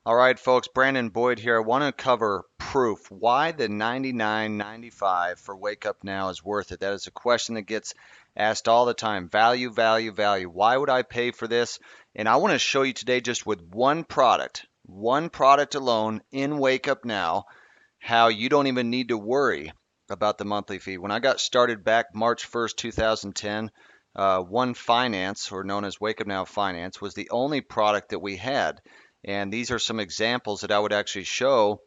All right, folks, Brandon Boyd here. I want to cover proof why the 99.95 for Wake Up Now is worth it. That is a question that gets asked all the time. Value, value, value. Why would I pay for this? And I want to show you today just with one product alone in Wake Up Now, how you don't even need to worry about the monthly fee. When I got started back March 1st, 2010, One Finance, or known as Wake Up Now Finance, was the only product that we had. And these are some examples that I would actually show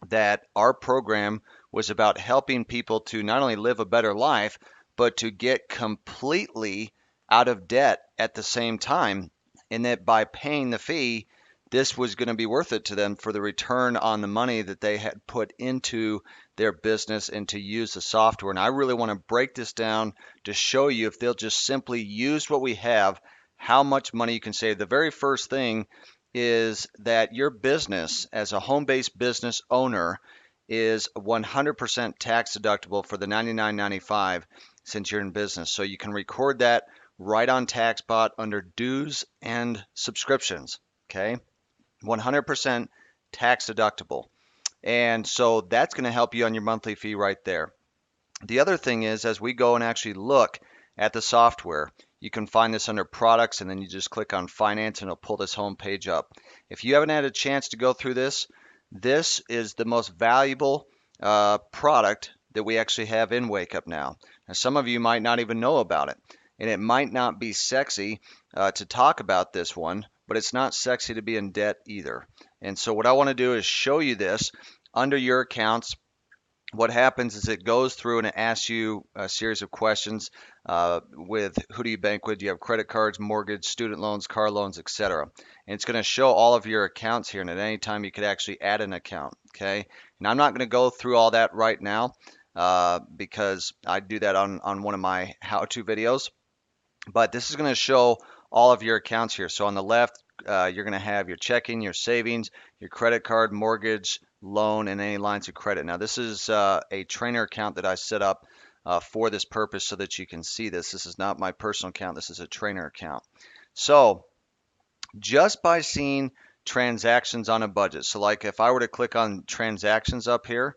that our program was about helping people to not only live a better life, but to get completely out of debt at the same time. And that by paying the fee, this was going to be worth it to them for the return on the money that they had put into their business and to use the software. And I really want to break this down to show you if they'll just simply use what we have, how much money you can save. The very first thing is that your business, as a home-based business owner, is 100% tax deductible for the 99.95 since you're in business. So you can record that right on TaxBot under dues and subscriptions. Okay, 100% tax deductible. And so that's going to help you on your monthly fee right there. The other thing is, as we go and actually look at the software, you can find this under products and then you just click on finance and it'll pull this home page up. If you haven't had a chance to go through this, this is the most valuable product that we actually have in Wake Up Now. Now, some of you might not even know about it, and it might not be sexy to talk about this one, but it's not sexy to be in debt either. And so what I want to do is show you this under your accounts. What happens is it goes through and it asks you a series of questions with who do you bank with? Do you have credit cards, mortgage, student loans, car loans, etc. And it's going to show all of your accounts here, and at any time you could actually add an account. Okay, and I'm not going to go through all that right now because I do that on one of my how-to videos. But this is going to show all of your accounts here. So on the left, you're going to have your checking, your savings, your credit card, mortgage, loan, and any lines of credit. Now, this is a trainer account that I set up for this purpose so that you can see this. This is not my personal account. This is a trainer account. So just by seeing transactions on a budget, so like if I were to click on transactions up here,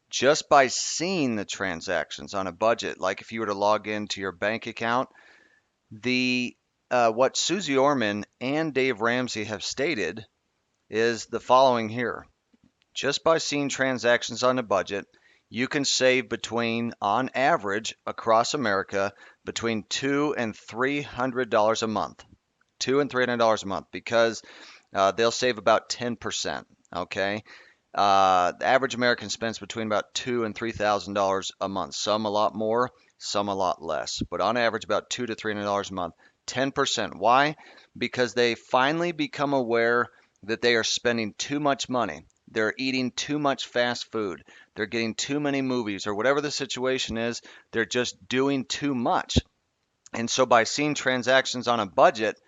just by seeing the transactions on a budget, like if you were to log into your bank account, the what Susie Orman and Dave Ramsey have stated is the following here. Just by seeing transactions on a budget, you can save between, on average, across America, between $200 and $300 a month. $200 and $300 a month because they'll save about 10%. Okay, the average American spends between about $2,000 and $3,000 a month. Some a lot more, some a lot less, but on average about $200 to $300 a month. 10%. Why? Because they finally become aware that they are spending too much money. They're eating too much fast food. They're getting too many movies, or whatever the situation is, they're just doing too much. And so by seeing transactions on a budget,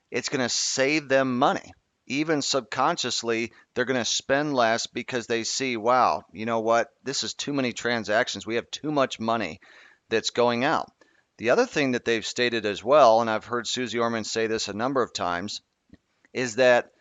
it's going to save them money. Even subconsciously, they're going to spend less because they see, wow, you know what? This is too many transactions. We have too much money that's going out. The other thing that they've stated as well, and I've heard Susie Orman say this a number of times, is that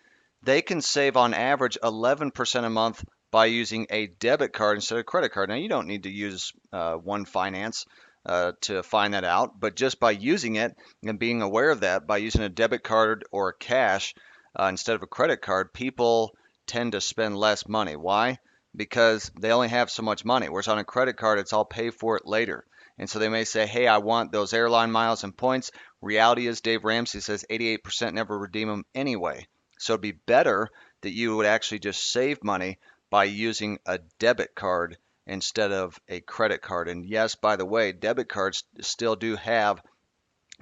they can save on average 11% a month by using a debit card instead of credit card. Now, you don't need to use One Finance to find that out, but just by using it and being aware of that, by using a debit card or cash instead of a credit card, people tend to spend less money. Why? Because they only have so much money, whereas on a credit card, it's all pay for it later. And so they may say, hey, I want those airline miles and points. Reality is, Dave Ramsey says 88% never redeem them anyway. So it'd be better that you would actually just save money by using a debit card instead of a credit card. And yes, by the way, debit cards still do have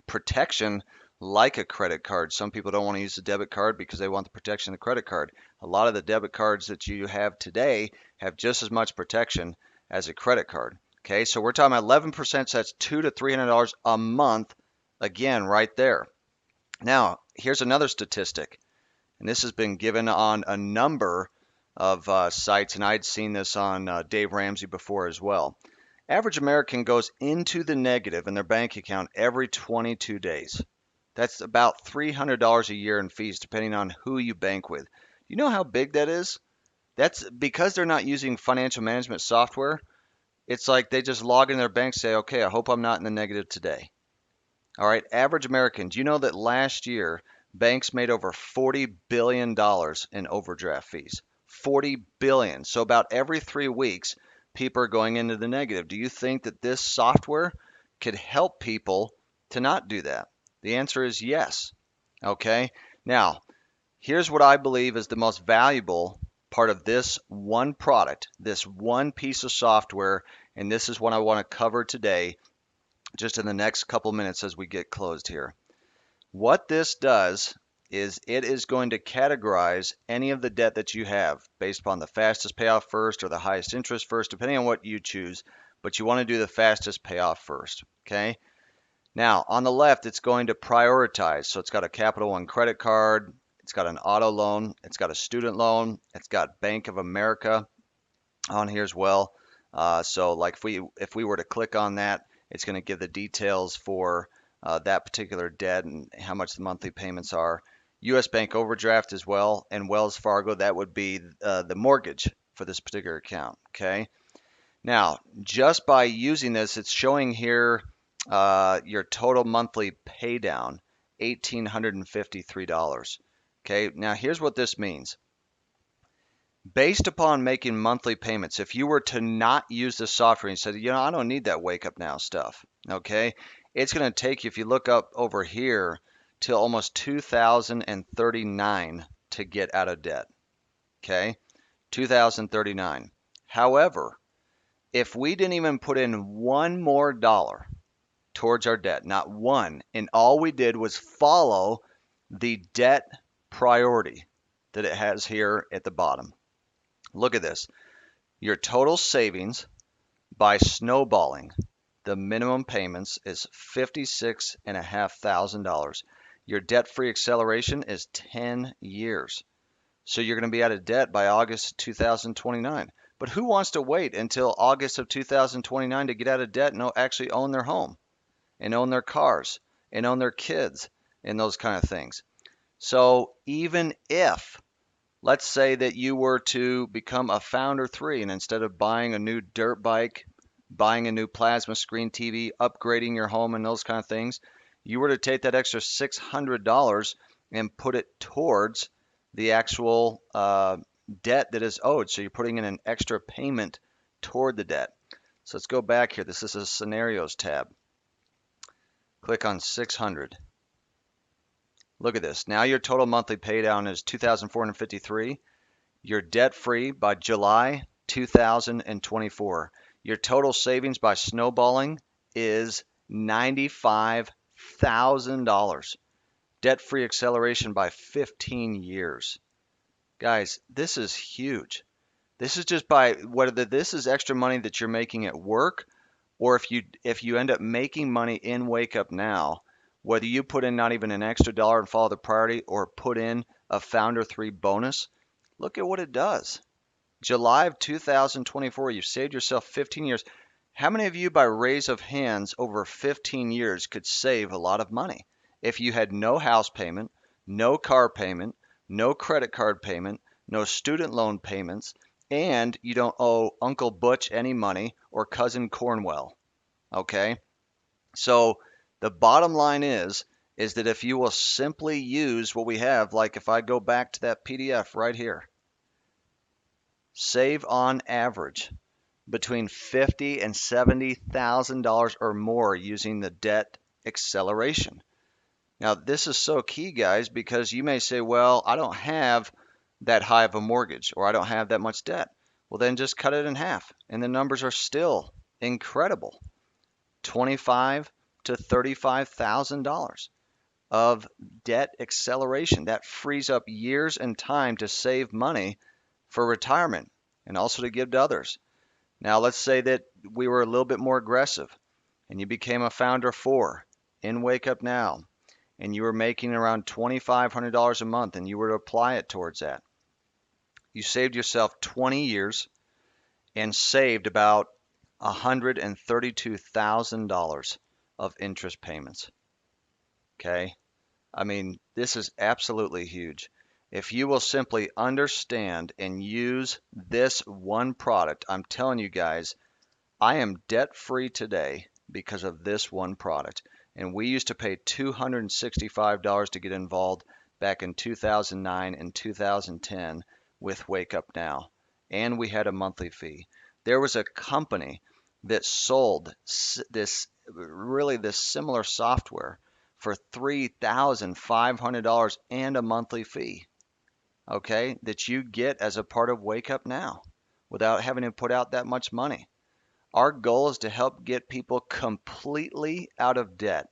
protection like a credit card. Some people don't want to use a debit card because they want the protection of the credit card. A lot of the debit cards that you have today have just as much protection as a credit card. Okay, so we're talking about 11%, so that's $200 to $300 a month, again, right there. Now, here's another statistic, and this has been given on a number of sites, and I'd seen this on Dave Ramsey before as well. Average American goes into the negative in their bank account every 22 days. That's about $300 a year in fees, depending on who you bank with. You know how big that is? That's because they're not using financial management software. It's like they just log in their bank, say, okay, I hope I'm not in the negative today. All right, average American, do you know that last year banks made over $40 billion in overdraft fees? 40 billion. So about every 3 weeks, people are going into the negative. Do you think that this software could help people to not do that? The answer is yes. Okay. Now, here's what I believe is the most valuable part of this one product, this one piece of software, and this is what I want to cover today, just in the next couple minutes as we get closed here. What this does is it is going to categorize any of the debt that you have based upon the fastest payoff first or the highest interest first, depending on what you choose, but you want to do the fastest payoff first. Okay. Now, on the left, it's going to prioritize. So it's got a Capital One credit card, it's got an auto loan, it's got a student loan, it's got Bank of America on here as well. So like if we were to click on that, it's going to give the details for that particular debt and how much the monthly payments are. U.S. Bank overdraft as well, and Wells Fargo, that would be the mortgage for this particular account. Okay. Now, just by using this, it's showing here your total monthly pay down, $1,853. Okay. Now, here's what this means. Based upon making monthly payments, if you were to not use the software and you said, I don't need that Wake Up Now stuff, okay, it's going to take you, if you look up over here, till almost 2039 to get out of debt, okay, 2039. However, if we didn't even put in one more dollar towards our debt, not one, and all we did was follow the debt priority that it has here at the bottom. Look at this. Your total savings by snowballing the minimum payments is $56,500. Your debt-free acceleration is 10 years. So you're going to be out of debt by August 2029. But who wants to wait until August of 2029 to get out of debt and actually own their home and own their cars and own their kids and those kind of things? So even if, let's say that you were to become a founder three, and instead of buying a new dirt bike, buying a new plasma screen TV, upgrading your home and those kind of things, you were to take that extra $600 and put it towards the actual debt that is owed. So you're putting in an extra payment toward the debt. So let's go back here. This is a scenarios tab. Click on 600. Look at this. Now your total monthly paydown is $2,453. You're debt free by July 2024. Your total savings by snowballing is $95,000. Debt free acceleration by 15 years. Guys, this is huge. This is just by whether this is extra money that you're making at work, or if you end up making money in Wake Up Now, whether you put in not even an extra dollar and follow the priority or put in a Founder 3 bonus, look at what it does. July of 2024, you've saved yourself 15 years. How many of you, by raise of hands, over 15 years could save a lot of money? If you had no house payment, no car payment, no credit card payment, no student loan payments, and you don't owe Uncle Butch any money or Cousin Cornwell, okay? So the bottom line is that if you will simply use what we have, like if I go back to that PDF right here, save on average between $50,000 and $70,000 or more using the debt acceleration. Now, this is so key, guys, because you may say, well, I don't have that high of a mortgage or I don't have that much debt. Well, then just cut it in half, and the numbers are still incredible. $25,000 to $35,000 of debt acceleration. That frees up years and time to save money for retirement and also to give to others. Now, let's say that we were a little bit more aggressive and you became a founder 4 in Wake Up Now, and you were making around $2,500 a month and you were to apply it towards that. You saved yourself 20 years and saved about $132,000 of interest payments. Okay? I mean, this is absolutely huge. If you will simply understand and use this one product, I'm telling you guys, I am debt free today because of this one product. And we used to pay $265 to get involved back in 2009 and 2010 with Wake Up Now. And we had a monthly fee. There was a company that sold this similar software for $3,500 and a monthly fee, okay, that you get as a part of Wake Up Now without having to put out that much money. Our goal is to help get people completely out of debt,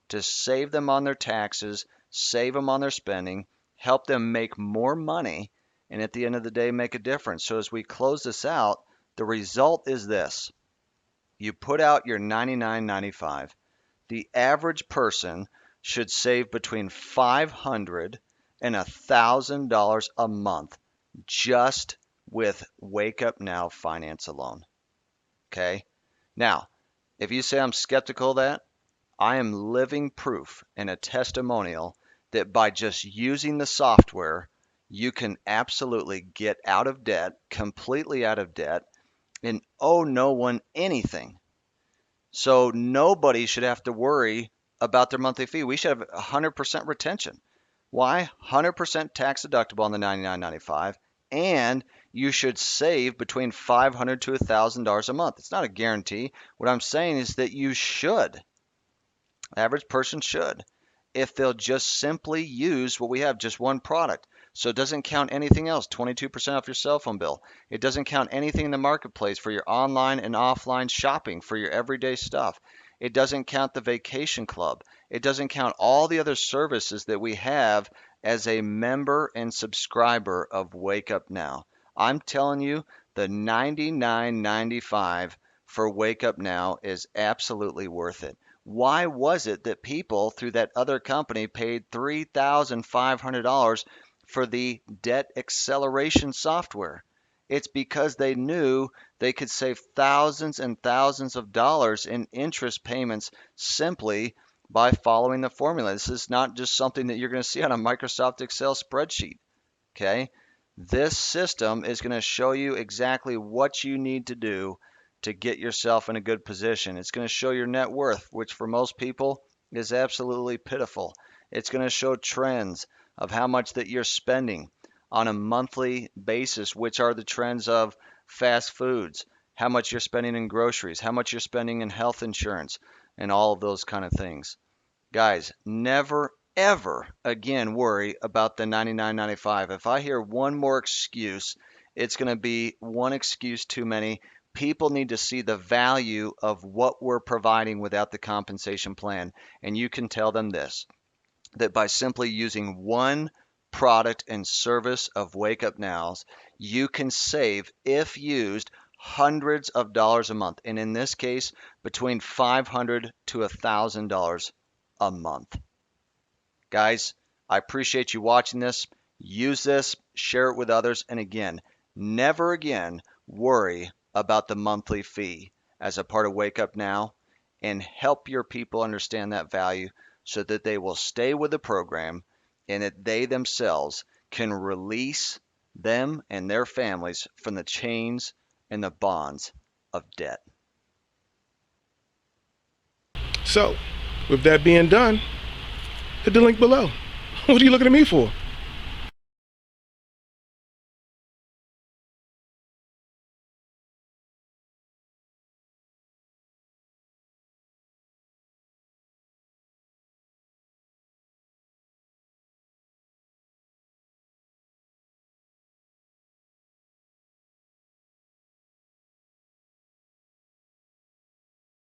to save them on their taxes, save them on their spending, help them make more money, and at the end of the day, make a difference. So as we close this out, the result is this. You put out your $99.95. The average person should save between $500 and $1,000 a month just with Wake Up Now finance alone. Okay. Now, if you say I'm skeptical of that, I am living proof and a testimonial that by just using the software, you can absolutely get out of debt, completely out of debt, and owe no one anything. So nobody should have to worry about their monthly fee. We should have 100% retention. Why? 100% tax deductible on the $99.95, and you should save between $500 to $1,000 a month. It's not a guarantee. What I'm saying is that you should. Average person should, if they'll just simply use what we have, just one product. So it doesn't count anything else, 22% off your cell phone bill. It doesn't count anything in the marketplace for your online and offline shopping for your everyday stuff. It doesn't count the vacation club. It doesn't count all the other services that we have as a member and subscriber of Wake Up Now. I'm telling you, the $99.95 for Wake Up Now is absolutely worth it. Why was it that people through that other company paid $3,500 for the debt acceleration software? It's because they knew they could save thousands and thousands of dollars in interest payments simply by following the formula. This is not just something that you're going to see on a Microsoft Excel spreadsheet. Okay? This system is going to show you exactly what you need to do to get yourself in a good position. It's going to show your net worth, which for most people is absolutely pitiful. It's going to show trends of how much that you're spending on a monthly basis, which are the trends of fast foods, how much you're spending in groceries, how much you're spending in health insurance, and all of those kind of things. Guys, never ever again worry about the $99.95. If I hear one more excuse, it's going to be one excuse too many. People need to see the value of what we're providing without the compensation plan. And you can tell them this, that by simply using one product and service of Wake Up Now's, you can save, if used, hundreds of dollars a month. And in this case, between $500 to $1,000 a month. Guys, I appreciate you watching this. Use this, share it with others. And again, never again worry about the monthly fee as a part of Wake Up Now, and help your people understand that value so that they will stay with the program and that they themselves can release them and their families from the chains and the bonds of debt. So, with that being done, hit the link below. What are you looking at me for?